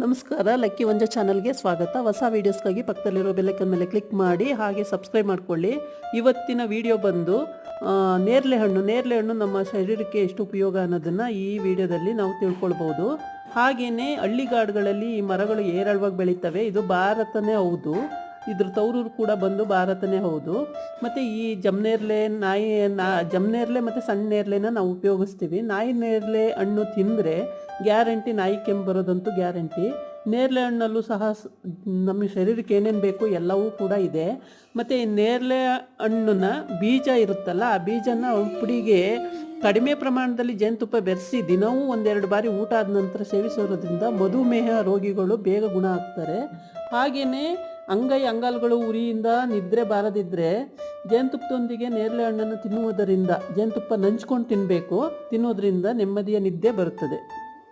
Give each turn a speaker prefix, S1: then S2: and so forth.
S1: ನಮಸ್ಕಾರ, ಲಕ್ಕಿ ವಂಜ ಚಾನಲ್ಗೆ ಸ್ವಾಗತ. ಹೊಸ ವೀಡಿಯೋಸ್ಗಾಗಿ ಪಕ್ಕದಲ್ಲಿರೋ ಬೆಲ್ಲೈಕನ್ ಮೇಲೆ ಕ್ಲಿಕ್ ಮಾಡಿ, ಹಾಗೆ ಸಬ್ಸ್ಕ್ರೈಬ್ ಮಾಡ್ಕೊಳ್ಳಿ. ಇವತ್ತಿನ ವಿಡಿಯೋ ಬಂದು ನೇರಳೆ ಹಣ್ಣು ನಮ್ಮ ಶರೀರಕ್ಕೆ ಎಷ್ಟು ಉಪಯೋಗ ಅನ್ನೋದನ್ನು ಈ ವಿಡಿಯೋದಲ್ಲಿ ನಾವು ತಿಳ್ಕೊಳ್ಬೋದು. ಹಾಗೆಯೇ ಹಳ್ಳಿಗಾಡುಗಳಲ್ಲಿ ಈ ಮರಗಳು ಏರಳವಾಗಿ ಬೆಳೀತವೆ. ಇದು ಭಾರತನೇ ಹೌದು, ಇದ್ರ ತವರೂರು ಕೂಡ ಬಂದು ಭಾರತನೇ ಹೌದು. ಮತ್ತು ಈ ಜಮನೇರಳೆ ಜಮನೇರಳೆ ಮತ್ತು ಸಣ್ಣ ನೇರಳೆನ ನಾವು ಉಪಯೋಗಿಸ್ತೀವಿ. ನೇರಳೆ ಹಣ್ಣು ತಿಂದರೆ ಗ್ಯಾರಂಟಿ ನಾಯಿ ಕೆಮ್ಮು ಬರೋದಂತೂ ಗ್ಯಾರಂಟಿ. ನೇರಳೆ ಹಣ್ಣಲ್ಲೂ ಸಹ ನಮ್ಮ ಶರೀರಕ್ಕೆ ಏನೇನು ಬೇಕು ಎಲ್ಲವೂ ಕೂಡ ಇದೆ. ಮತ್ತು ಈ ನೇರಳೆ ಹಣ್ಣನ್ನ ಬೀಜ ಇರುತ್ತಲ್ಲ, ಆ ಬೀಜನ ಪುಡಿಗೆ ಕಡಿಮೆ ಪ್ರಮಾಣದಲ್ಲಿ ಜೇನುತುಪ್ಪ ಬೆರೆಸಿ ದಿನವೂ ಒಂದೆರಡು ಬಾರಿ ಊಟ ಆದ ನಂತರ ಸೇವಿಸೋದ್ರಿಂದ ಮಧುಮೇಹ ರೋಗಿಗಳು ಬೇಗ ಗುಣ ಆಗ್ತಾರೆ. ಹಾಗೆಯೇ ಅಂಗಾಲುಗಳು ಉರಿಯಿಂದ ನಿದ್ರೆ ಬಾರದಿದ್ದರೆ ಜೇನುತುಪ್ಪದೊಂದಿಗೆ ನೇರಳೆ ಹಣ್ಣನ್ನು ತಿನ್ನುವುದರಿಂದ, ಜೇನುತುಪ್ಪ ನಂಚ್ಕೊಂಡು ತಿನ್ನೋದ್ರಿಂದ ನೆಮ್ಮದಿಯ ನಿದ್ದೆ ಬರುತ್ತದೆ.